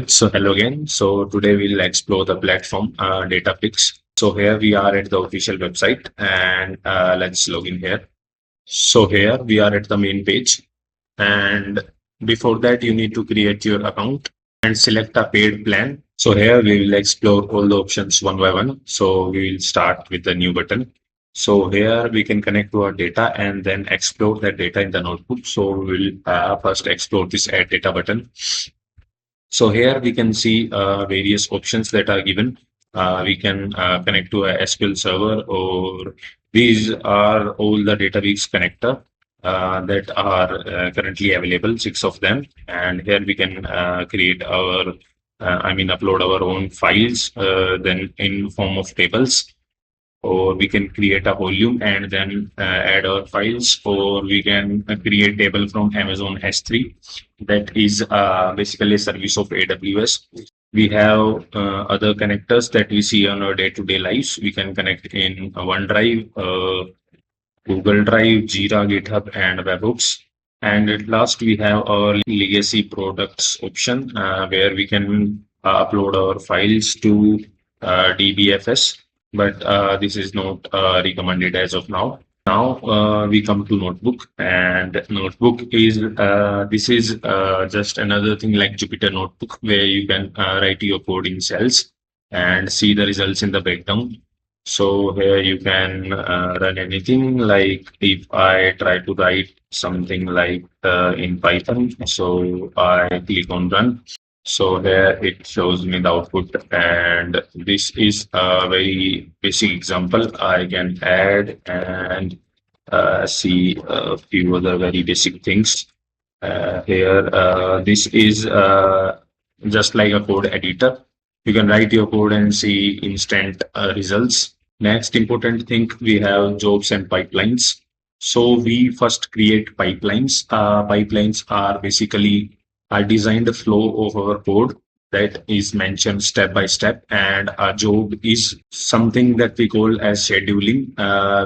Alright, so hello again. So today we'll explore the platform DataBricks. So here we are at the official website and let's log in here. So here we are at the main page, and before that you need to create your account and select a paid plan. So here we will explore all the options one by one. So we will start with the new button. So here we can connect to our data and then explore that data in the notebook. So we will first explore this add data button. So here we can see various options that are given. We can connect to a SQL server, or these are all the database connector that are currently available, 6 of them. And here we can create our, upload our own files, then in form of tables, or we can create a volume and then add our files, or we can create table from Amazon S3. That is basically a service of AWS. We have other connectors that we see on our day-to-day lives. We can connect in OneDrive, Google Drive, Jira, GitHub, and webhooks. And at last, we have our legacy products option, where we can upload our files to DBFS, but this is not recommended as of now. Now we come to notebook, and notebook is this is just another thing like Jupyter notebook, where you can write your code in cells and see the results in the background. So here you can run anything. Like if I try to write something like in Python, so I click on run. So here it shows me the output, and this is a very basic example. I can add and see a few other very basic things. This is just like a code editor. You can write your code and see instant results. Next important thing, we have jobs and pipelines. So we first create pipelines. Pipelines are basically a designed flow of our code that is mentioned step by step, and a job is something that we call as scheduling.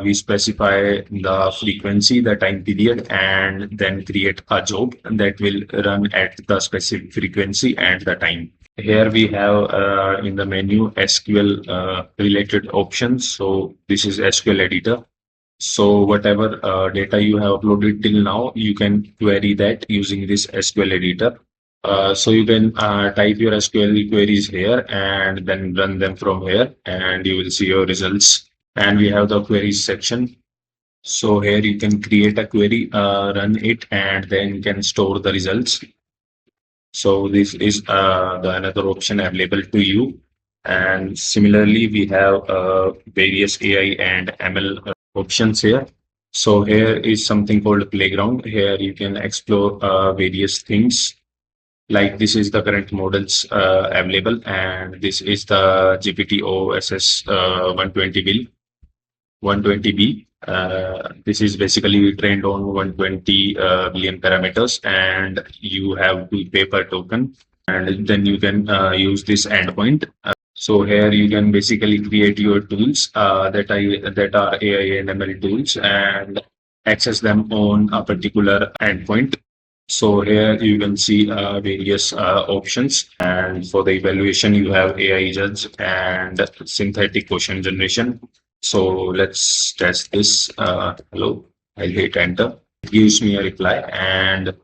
We specify the frequency, the time period, and then create a job that will run at the specific frequency and the time. Here we have in the menu SQL related options. So this is SQL editor. So whatever data you have uploaded till now, you can query that using this SQL editor. So you can type your SQL queries here and then run them from here, and you will see your results. And we have the queries section. So here you can create a query, run it, and then can store the results. So this is another option available to you. And similarly, we have various AI and ML options here. So here is something called playground. Here you can explore various things. Like this is the current models available, and this is the GPT OSS 120B. This is basically trained on 120 billion parameters, and you have to pay per token, and then you can use this endpoint. So here you can basically create your tools that are AI and ML tools, and access them on a particular endpoint. So here you can see various options, and for the evaluation you have AI judge and synthetic question generation. So let's test this. Hello, I'll hit enter. It gives me a reply, and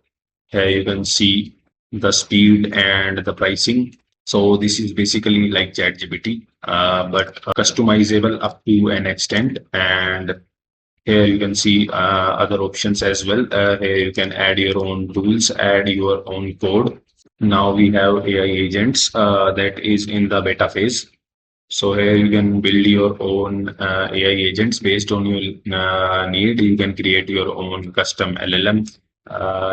here you can see the speed and the pricing. So this is basically like ChatGPT, but customizable up to an extent. And here you can see other options as well. Here you can add your own tools, add your own code. Now we have AI agents that is in the beta phase. So here you can build your own AI agents based on your need. You can create your own custom LLM.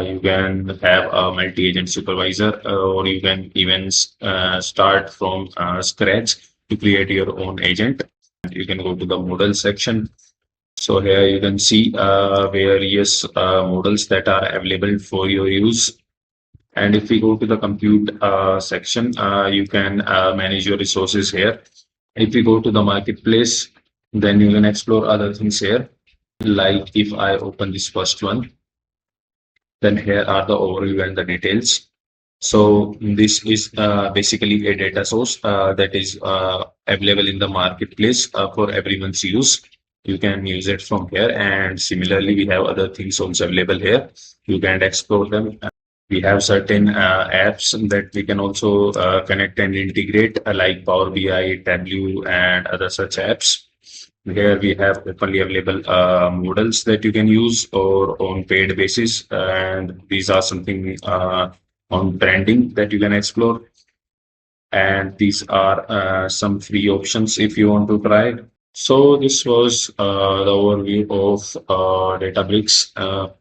You can have a multi-agent supervisor, or you can even start from scratch to create your own agent. You can go to the model section. So here you can see various models that are available for your use. And if we go to the compute section, you can manage your resources here. If we go to the marketplace, then you can explore other things here. Like if I open this first one, then here are the overview and the details. So this is basically a data source that is available in the marketplace for everyone's use. You can use it from here, and similarly, we have other things also available here. You can explore them. We have certain apps that we can also connect and integrate, like Power BI, Tableau, and other such apps. Here we have openly available models that you can use or on paid basis, and these are something on branding that you can explore. And these are some free options if you want to try. So this was the overview of DataBricks.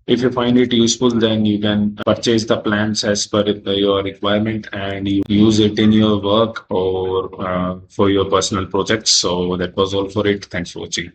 If you find it useful, then you can purchase the plans as per your requirement and you use it in your work or for your personal projects. So that was all for it. Thanks for watching.